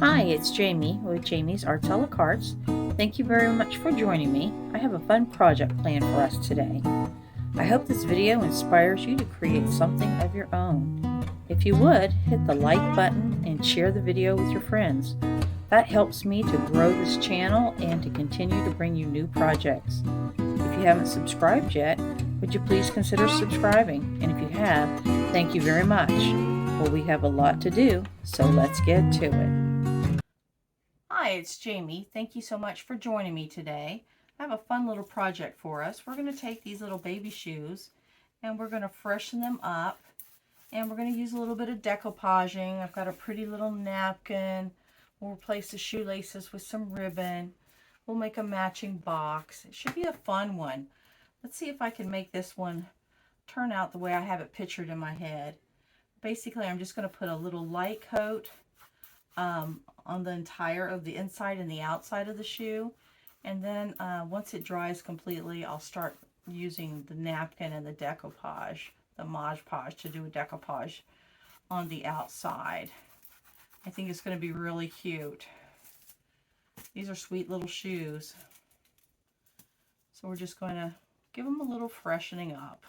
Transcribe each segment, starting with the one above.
Hi, it's Jamie with Jamie's Arts a la Cartes. Thank you very much for joining me. I have a fun project planned for us today. I hope this video inspires you to create something of your own. If you would, hit the like button and share the video with your friends. That helps me to grow this channel and to continue to bring you new projects. If you haven't subscribed yet, would you please consider subscribing? And if you have, thank you very much. Well, we have a lot to do, so let's get to it. Hi, it's Jamie. Thank you so much for joining me today. I have a fun little project for us. We're going to take these little baby shoes and we're going to freshen them up, and we're going to use a little bit of decoupaging. I've got a pretty little napkin. We'll replace the shoelaces with some ribbon. We'll make a matching box. It should be a fun one. Let's see if I can make this one turn out the way I have it pictured in my head. Basically, I'm just going to put a little light coat on the entire of the inside and the outside of the shoe, and then once it dries completely, I'll start using the napkin and the decoupage, the Mod Podge, to do a decoupage on the outside. I think it's going to be really cute. These are sweet little shoes, so we're just going to give them a little freshening up.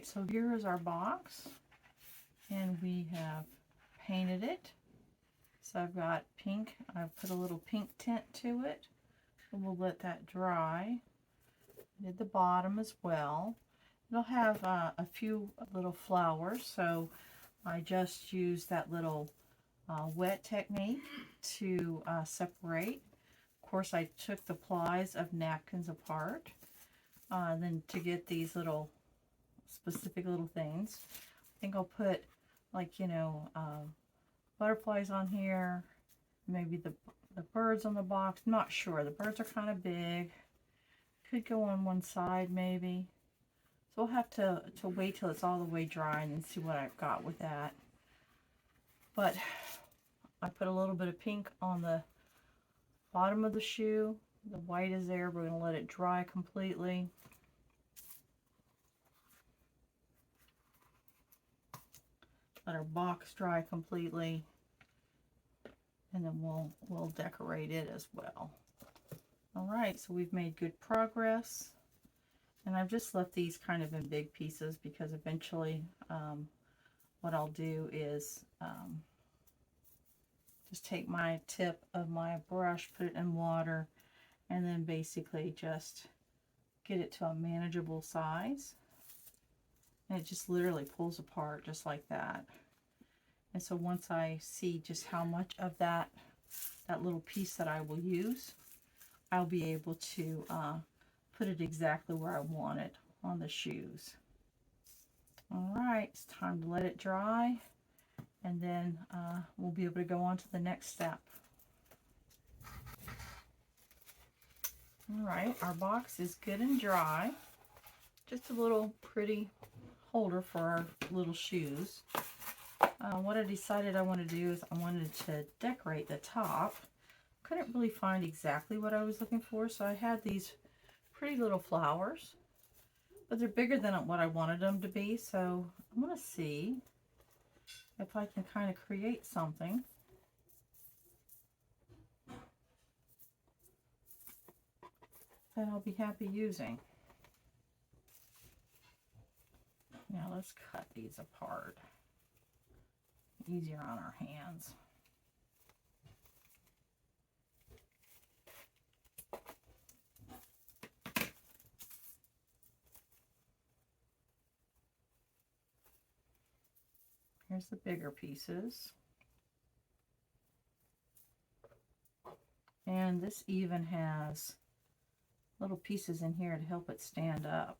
So here is our box, and we have painted it. So I've got pink. I've put a little pink tint to it, and we'll let that dry. I did the bottom as well. It'll have a few little flowers, so I just used that little wet technique to separate. Of course, I took the plies of napkins apart, then to get these little specific little things. I think I'll put, like, butterflies on here, maybe the birds on the box. I'm not sure. The birds are kind of big. Could go on one side maybe. So we'll have to wait till it's all the way dry and then see what I've got with that. But I put a little bit of pink on the bottom of the shoe. The white is there. We're going to let it dry completely. Let our box dry completely, and then we'll decorate it as well. All right, so we've made good progress, and I've just left these kind of in big pieces because eventually what I'll do is just take my tip of my brush, put it in water, and then basically just get it to a manageable size. And it just literally pulls apart just like that. And so once I see just how much of that little piece that I will use, I'll be able to put it exactly where I want it on the shoes. All right, it's time to let it dry, and then we'll be able to go on to the next step. All right, our box is good and dry. Just a little pretty holder for our little shoes. What I decided I wanted to do is I wanted to decorate the top. Couldn't really find exactly what I was looking for, so I had these pretty little flowers, but they're bigger than what I wanted them to be, so I'm going to see if I can kind of create something that I'll be happy using. let's cut these apart. Easier on our hands. Here's the bigger pieces. And this even has little pieces in here to help it stand up.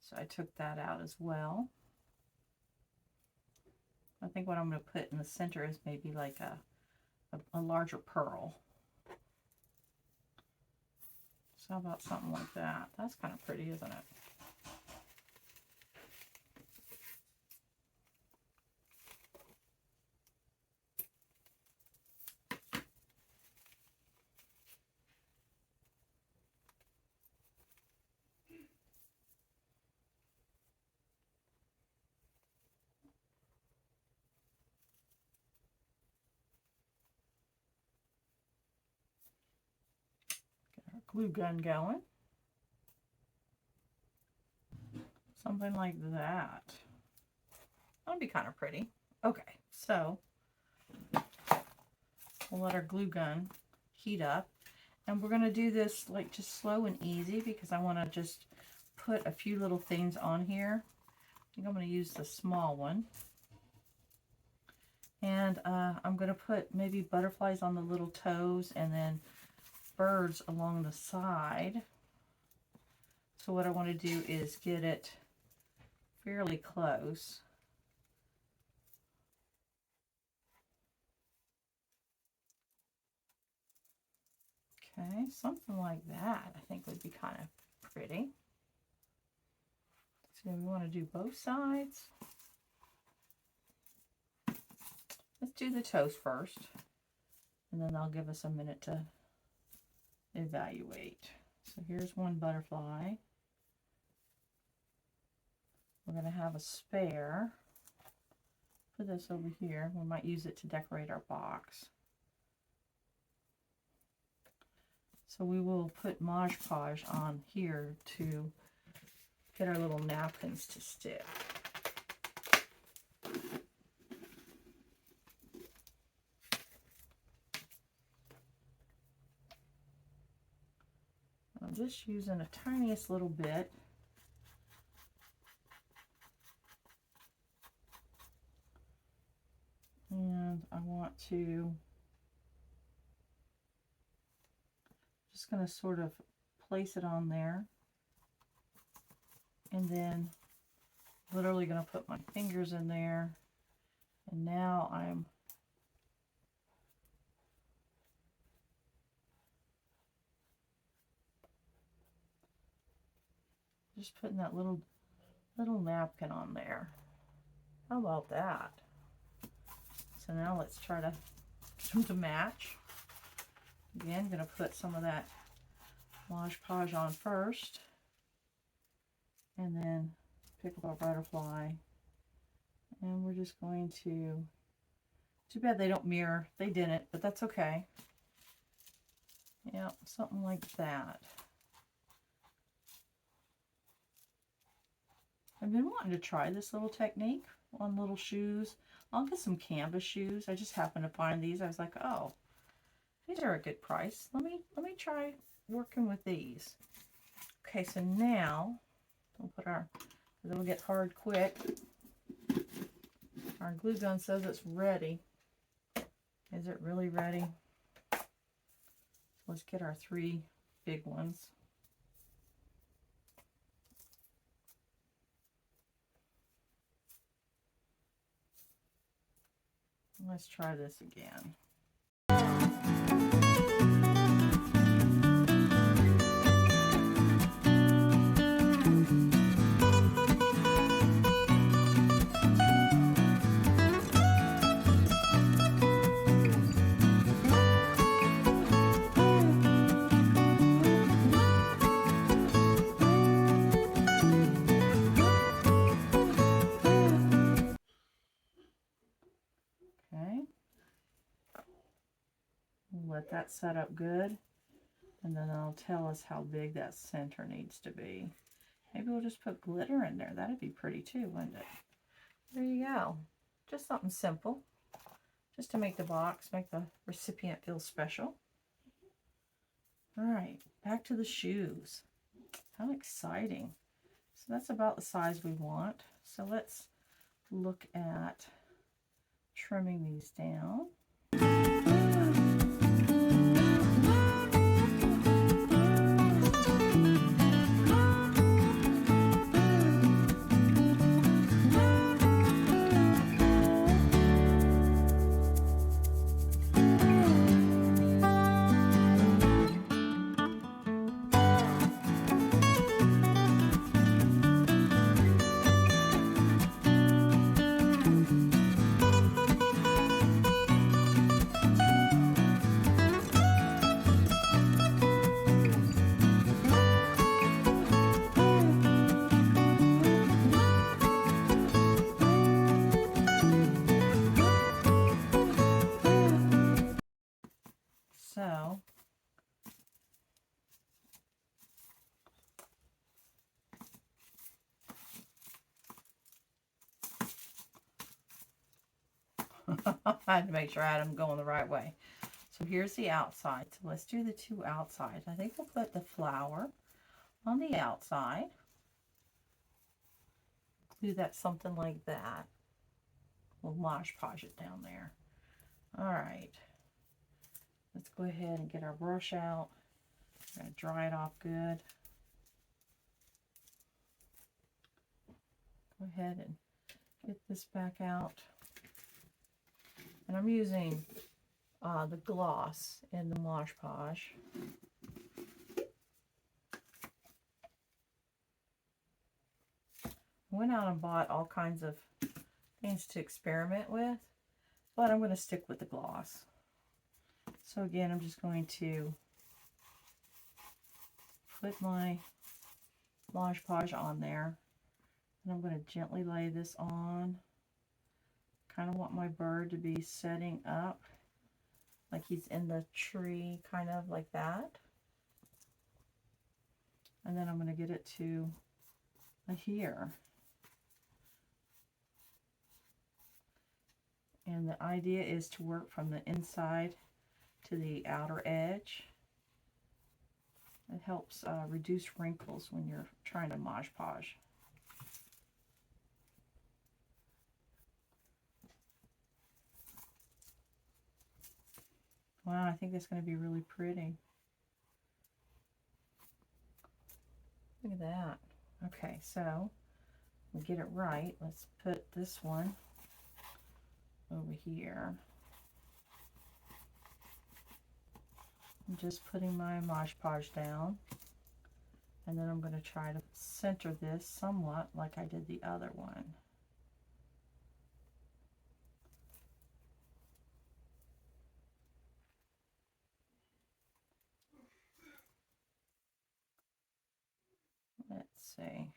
So I took that out as well. I think what I'm going to put in the center is maybe like a larger pearl. So how about something like that? That's kind of pretty, isn't it? Get our glue gun going. Something like that. That'll be kind of pretty. Okay, so we'll let our glue gun heat up. And we're going to do this like just slow and easy because I want to just put a few little things on here. I think I'm going to use the small one. And I'm going to put maybe butterflies on the little toes and then birds along the side. So what I want to do is get it fairly close. Okay, something like that I think would be kind of pretty. So we want to do both sides. Let's do the toes first, and then I'll give us a minute to evaluate. So here's one butterfly. We're going to have a spare. Put this over here. We might use it to decorate our box. So we will put Mod Podge on here to get our little napkins to stick. I'm just using the tiniest little bit. And I want to, just going to sort of place it on there. And then literally going to put my fingers in there. And now I'm just putting that little napkin on there. How about that? So now let's try to get them to match. Again, going to put some of that Mod Podge on first. And then pick up our butterfly. And we're just going to, too bad they don't mirror. They didn't, but that's okay. Yeah, something like that. I've been wanting to try this little technique on little shoes. I'll get some canvas shoes. I just happened to find these. I was like, oh, these are a good price. Let me try working with these. Okay, so now we'll put our, because it'll get hard quick. Our glue gun says it's ready. Is it really ready? Let's get our 3 big ones. Let's try this again. Let that set up good, and then it'll tell us how big that center needs to be. Maybe we'll just put glitter in there. That'd be pretty too, wouldn't it? There you go. Just something simple. Just to make the box, make the recipient feel special. All right, back to the shoes. How exciting. So that's about the size we want. So let's look at trimming these down. So I had to make sure I had them going the right way. So here's the outside. So let's do the two outsides. I think we'll put the flower on the outside. Do that something like that. We'll Mod Podge it down there. All right. Let's go ahead and get our brush out. I'm going to dry it off good. Go ahead and get this back out. And I'm using the gloss in the Mod Podge. Went out and bought all kinds of things to experiment with, but I'm going to stick with the gloss. So again, I'm just going to put my Mod Podge on there, and I'm going to gently lay this on. Kind of want my bird to be setting up like he's in the tree, kind of like that. And then I'm going to get it to here. And the idea is to work from the inside to the outer edge. It helps reduce wrinkles when you're trying to Mod Podge. Wow, I think that's going to be really pretty. Look at that. Okay, so we'll get it right. Let's put this one over here. I'm just putting my Mod Podge down, and then I'm going to try to center this somewhat like I did the other one. Let's see.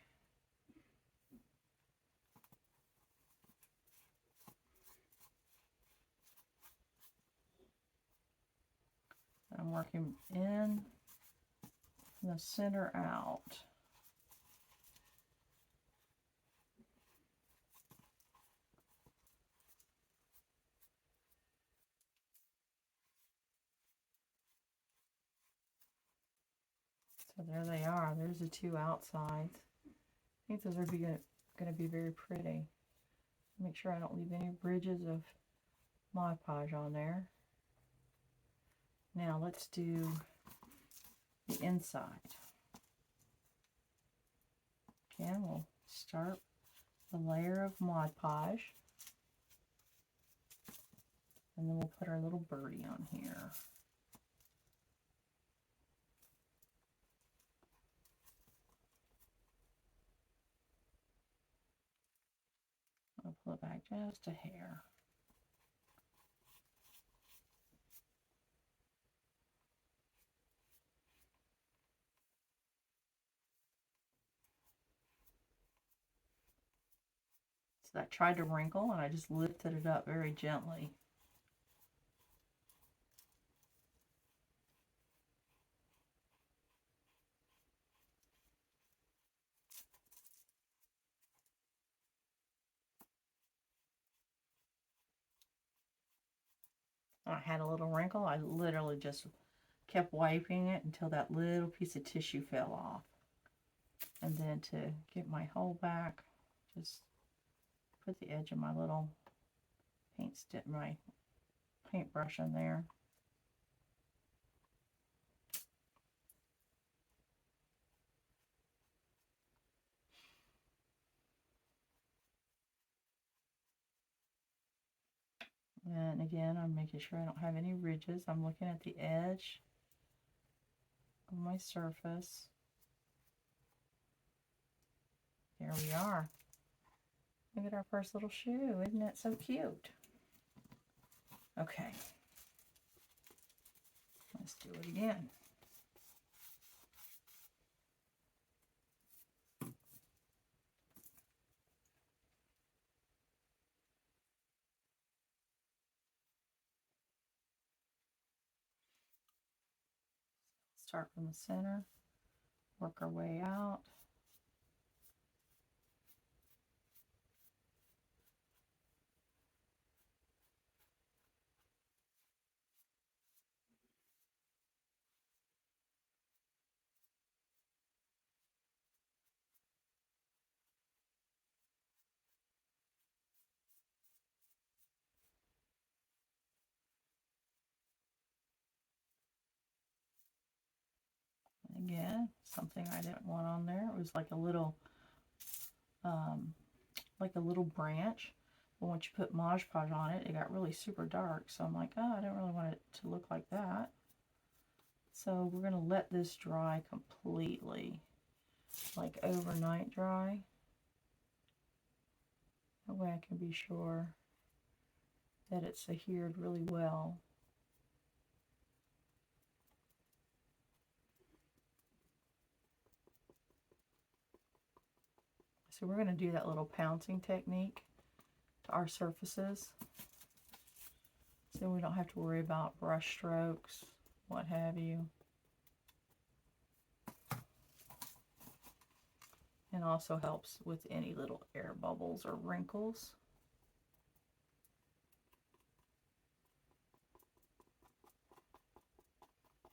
I'm working in from the center out. So there they are. There's the two outsides. I think those are going to be very pretty. Make sure I don't leave any bridges of Mod Podge on there. Now let's do the inside. Again, we'll start the layer of Mod Podge, and then we'll put our little birdie on here. I'll pull it back just a hair. So that tried to wrinkle, and I just lifted it up very gently. when I had a little wrinkle, I literally just kept wiping it until that little piece of tissue fell off. And then to get my hole back, just put the edge of my little my paintbrush in there. And again, I'm making sure I don't have any ridges. I'm looking at the edge of my surface. There we are. Look at our first little shoe. Isn't that so cute? Okay. Let's do it again. Start from the center, work our way out. Again, something I didn't want on there. It was like a little branch. But once you put Mod Podge on it, it got really super dark. So I'm like, oh, I don't really want it to look like that. So we're going to let this dry completely, like overnight dry. That way I can be sure that it's adhered really well. So we're going to do that little pouncing technique to our surfaces, so we don't have to worry about brush strokes, what have you. And also helps with any little air bubbles or wrinkles.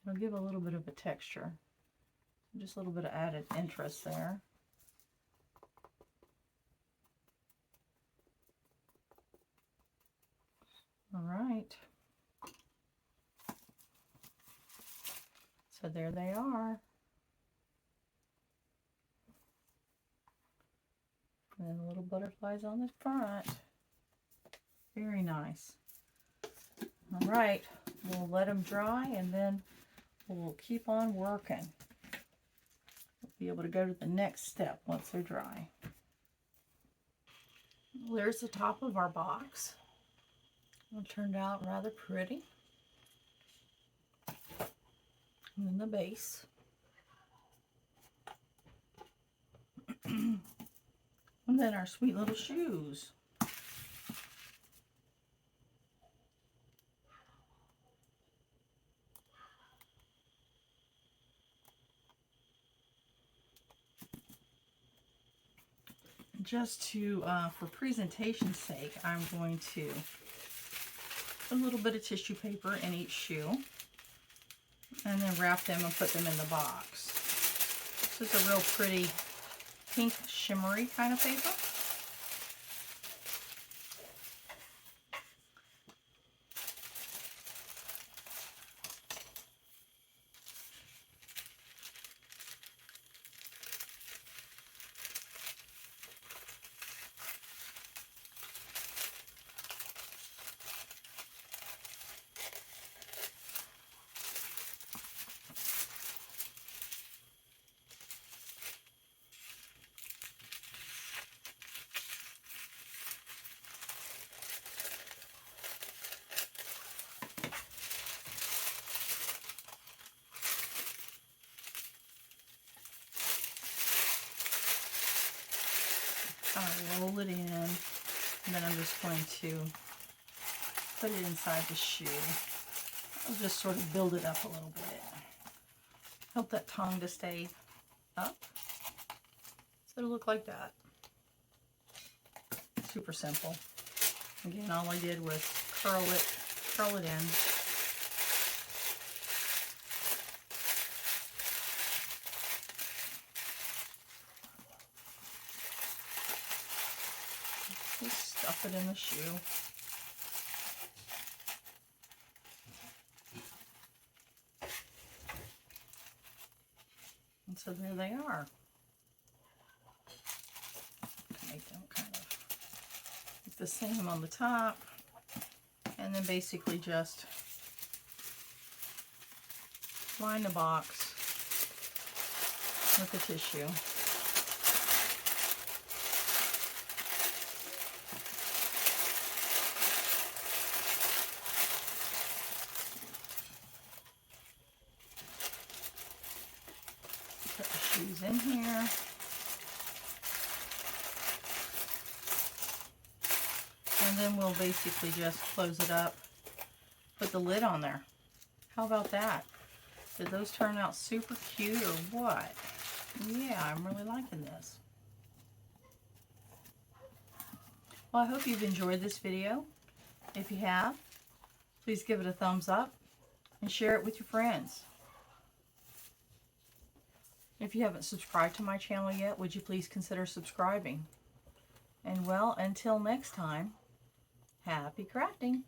It'll give a little bit of a texture, just a little bit of added interest there. All right. So there they are. And then the little butterflies on the front. Very nice. All right, we'll let them dry and then we'll keep on working. We'll be able to go to the next step once they're dry. Well, there's the top of our box. It turned out rather pretty. And then the base. And then our sweet little shoes. Just to, for presentation's sake, I'm going to put a little bit of tissue paper in each shoe and then wrap them and put them in the box. This is a real pretty pink shimmery kind of paper. Roll it in, and then I'm just going to put it inside the shoe. I'll just sort of build it up a little bit. Help that tongue to stay up. So it'll look like that. Super simple. Again, all I did was curl it in. stuff it in the shoe. And so there they are. Make them kind of the same on the top, and then basically just line the box with the tissue. Put the shoes in here. And then we'll basically just close it up, put the lid on there. How about that? Did those turn out super cute or what? Yeah, I'm really liking this. Well, I hope you've enjoyed this video. If you have, please give it a thumbs up and share it with your friends. If you haven't subscribed to my channel yet, would you please consider subscribing? And well, until next time, happy crafting!